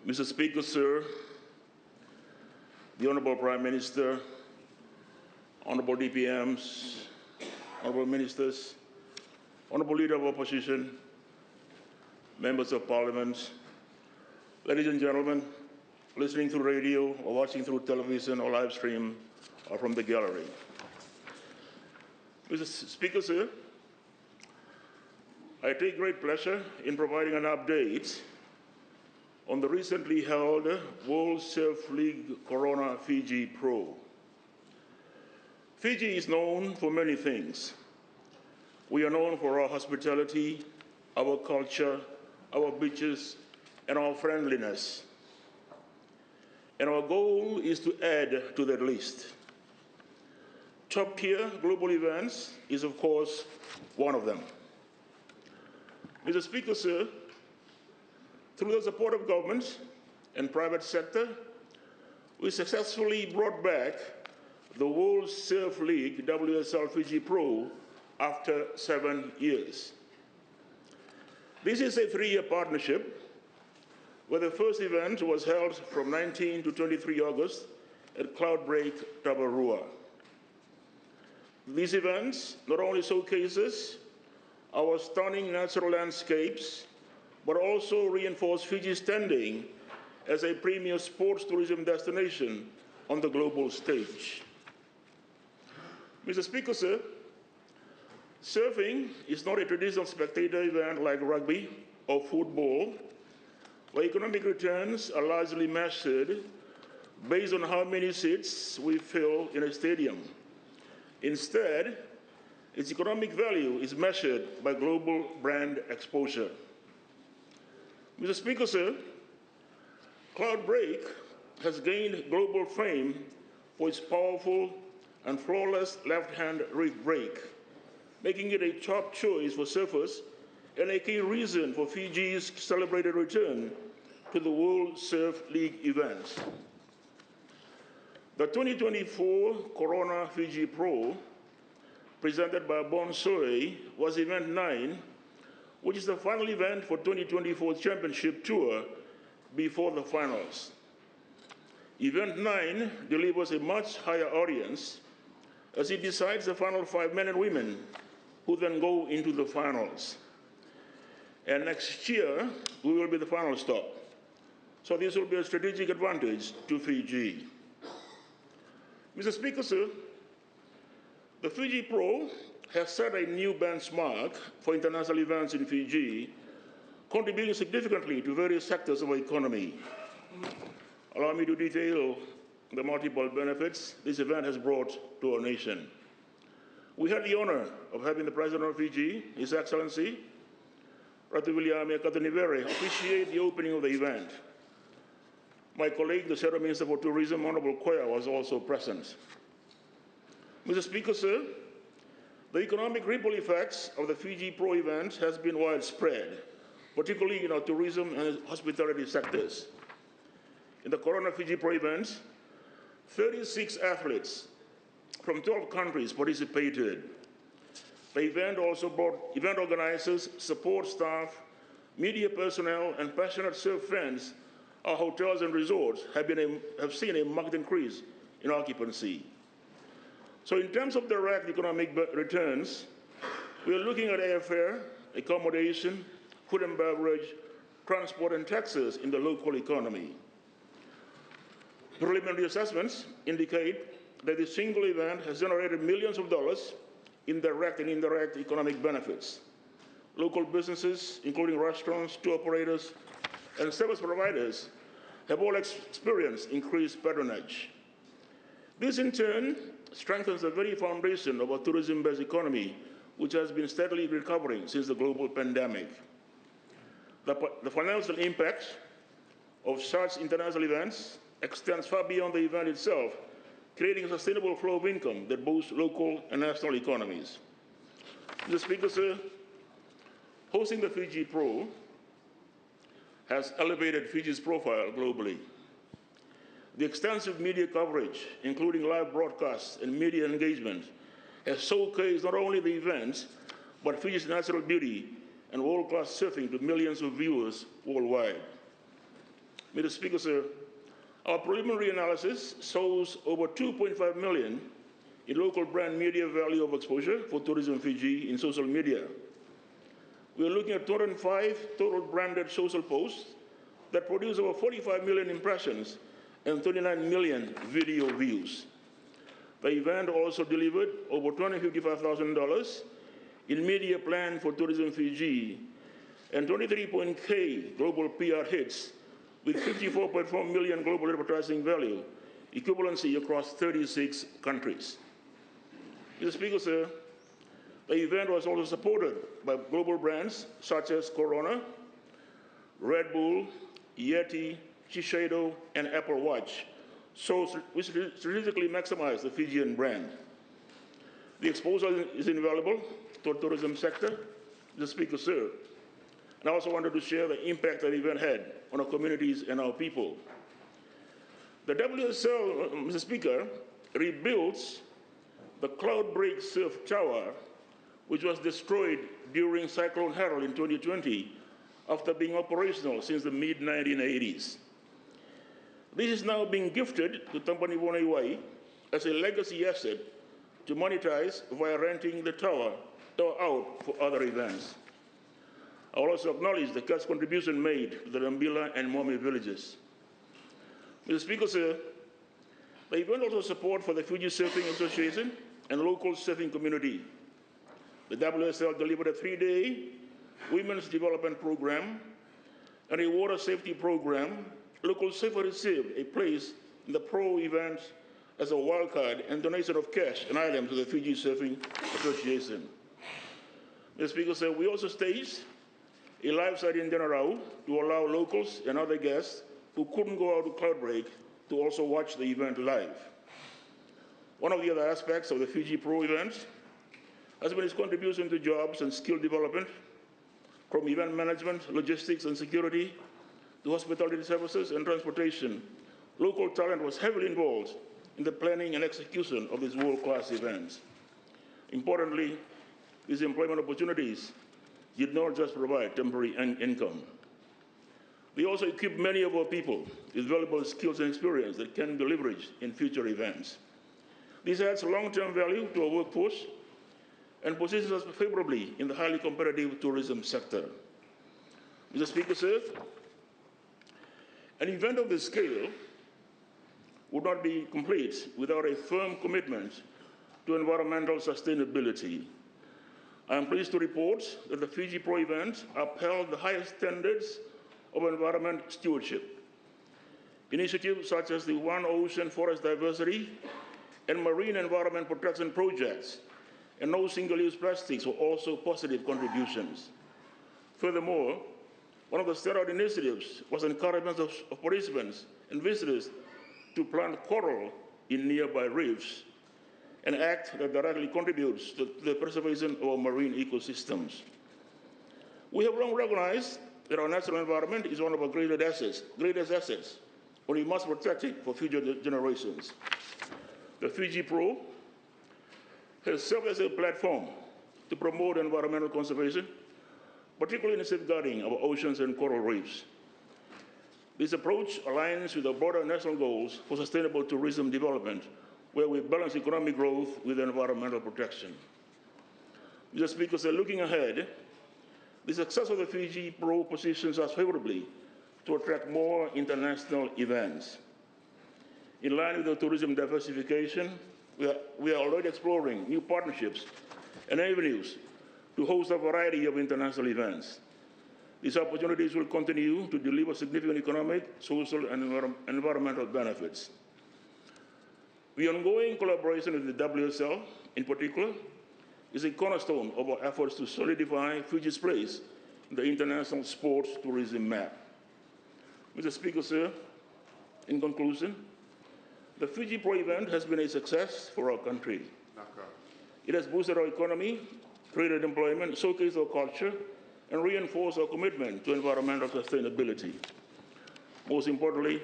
Mr. Speaker, sir, the Honorable Prime Minister, Honorable DPMs, Honorable Ministers, Honorable Leader of Opposition, Members of Parliament, ladies and gentlemen, listening through radio or watching through television or live stream or from the gallery. Mr. Speaker, sir, I take great pleasure in providing an update on the recently held World Surf League Corona Fiji Pro. Fiji is known for many things. We are known for our hospitality, our culture, our beaches, and our friendliness. And our goal is to add to that list. Top-tier global events is, of course, one of them. Mr. Speaker, sir, through the support of government and private sector, we successfully brought back the World Surf League WSL Fiji Pro after 7 years. This is a 3-year partnership where the first event was held from 19 to 23 August at Cloudbreak, Tabarua. These events not only showcases our stunning natural landscapes, but also reinforce Fiji's standing as a premier sports tourism destination on the global stage. Mr. Speaker, sir, surfing is not a traditional spectator event like rugby or football, where economic returns are largely measured based on how many seats we fill in a stadium. Instead, its economic value is measured by global brand exposure. Mr. Speaker, sir, Cloudbreak has gained global fame for its powerful and flawless left-hand reef break, making it a top choice for surfers and a key reason for Fiji's celebrated return to the World Surf League events. The 2024 Corona Fiji Pro, presented by Bonsoy, was Event 9, which is the final event for 2024 Championship Tour before the finals. Event 9 delivers a much higher audience as it decides the final 5 men and women who then go into the finals. And next year, we will be the final stop. So this will be a strategic advantage to Fiji. Mr. Speaker, sir, the Fiji Pro has set a new benchmark for international events in Fiji, contributing significantly to various sectors of our economy. Allow me to detail the multiple benefits this event has brought to our nation. We had the honor of having the President of Fiji, His Excellency, Ratu Viliame Gavoka, officiate the opening of the event. My colleague, the Shadow Minister for Tourism, Honorable Koya, was also present. Mr. Speaker, sir, the economic ripple effects of the Fiji Pro event has been widespread, particularly in our tourism and hospitality sectors. In the Corona Fiji Pro event, 36 athletes from 12 countries participated. The event also brought event organizers, support staff, media personnel, and passionate surf fans. Our hotels and resorts have seen a marked increase in occupancy. So in terms of direct economic returns, we are looking at airfare, accommodation, food and beverage, transport, and taxes in the local economy. Preliminary assessments indicate that this single event has generated millions of dollars in direct and indirect economic benefits. Local businesses, including restaurants, tour operators, and service providers, have all experienced increased patronage. This, in turn, strengthens the very foundation of our tourism-based economy, which has been steadily recovering since the global pandemic. The financial impact of such international events extends far beyond the event itself, creating a sustainable flow of income that boosts local and national economies. Mr. Speaker, sir, hosting the Fiji Pro has elevated Fiji's profile globally. The extensive media coverage, including live broadcasts and media engagement, has showcased not only the events, but Fiji's natural beauty and world-class surfing to millions of viewers worldwide. Mr. Speaker, sir, our preliminary analysis shows over 2.5 million in local brand media value of exposure for Tourism Fiji in social media. We are looking at 205 total branded social posts that produce over 45 million impressions and 39 million video views. The event also delivered over $255,000 in media plan for Tourism Fiji and 23.K global PR hits with 54.4 million global advertising value, equivalency across 36 countries. Mr. Speaker, sir, the event was also supported by global brands such as Corona, Red Bull, Yeti, Shiseido, and Apple Watch, so we strategically maximize the Fijian brand. The exposure is invaluable to the tourism sector, Mr. Speaker, sir. And I also wanted to share the impact that the event had on our communities and our people. The WSL, Mr. Speaker, rebuilds the Cloudbreak Surf Tower, which was destroyed during Cyclone Harold in 2020 after being operational since the mid-1980s. This is now being gifted to Tampani Wonaiwai as a legacy asset to monetize via renting the tower out for other events. I will also acknowledge the cash contribution made to the Rambila and Momi villages. Mr. Speaker, sir, the event also support for the Fiji Surfing Association and local surfing community. The WSL delivered a 3-day women's development program and a water safety program. Local surfers received a place in the pro events as a wildcard and donation of cash and items to the Fiji Surfing Association. Mr. Speaker, sir, we also staged a live site in Denarau to allow locals and other guests who couldn't go out to Cloudbreak to also watch the event live. One of the other aspects of the Fiji Pro events has been its contribution to jobs and skill development, from event management, logistics and security, to hospitality services and transportation. Local talent was heavily involved in the planning and execution of these world-class events. Importantly, these employment opportunities did not just provide temporary income. They also equip many of our people with valuable skills and experience that can be leveraged in future events. This adds long-term value to our workforce and positions us favorably in the highly competitive tourism sector. Mr. Speaker, sir, an event of this scale would not be complete without a firm commitment to environmental sustainability. I am pleased to report that the Fiji Pro event upheld the highest standards of environment stewardship. Initiatives such as the One Ocean Forest Diversity and Marine Environment Protection Projects and no single-use plastics were also positive contributions. Furthermore, one of the standout initiatives was encouragement of participants and visitors to plant coral in nearby reefs, an act that directly contributes to the preservation of our marine ecosystems. We have long recognized that our natural environment is one of our greatest assets, and we must protect it for future generations. The Fiji Pro has served as a platform to promote environmental conservation, particularly in the safeguarding of oceans and coral reefs. This approach aligns with the broader national goals for sustainable tourism development, where we balance economic growth with environmental protection. Mr. Speaker, so looking ahead, the success of the Fiji Pro positions us favorably to attract more international events. In line with the tourism diversification, we are already exploring new partnerships and avenues to host a variety of international events. These opportunities will continue to deliver significant economic, social, and environmental benefits. The ongoing collaboration with the WSL, in particular, is a cornerstone of our efforts to solidify Fiji's place in the international sports tourism map. Mr. Speaker, sir, in conclusion, the Fiji Pro event has been a success for our country. It has boosted our economy, created employment, showcased our culture, and reinforced our commitment to environmental sustainability. Most importantly,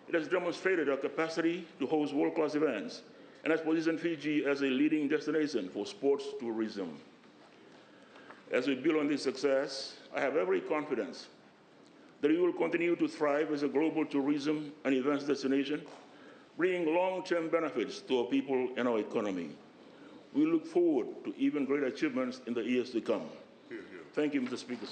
it has demonstrated our capacity to host world-class events and has positioned Fiji as a leading destination for sports tourism. As we build on this success, I have every confidence that we will continue to thrive as a global tourism and events destination, bringing long-term benefits to our people and our economy. We look forward to even greater achievements in the years to come. Thank you, Mr. Speaker.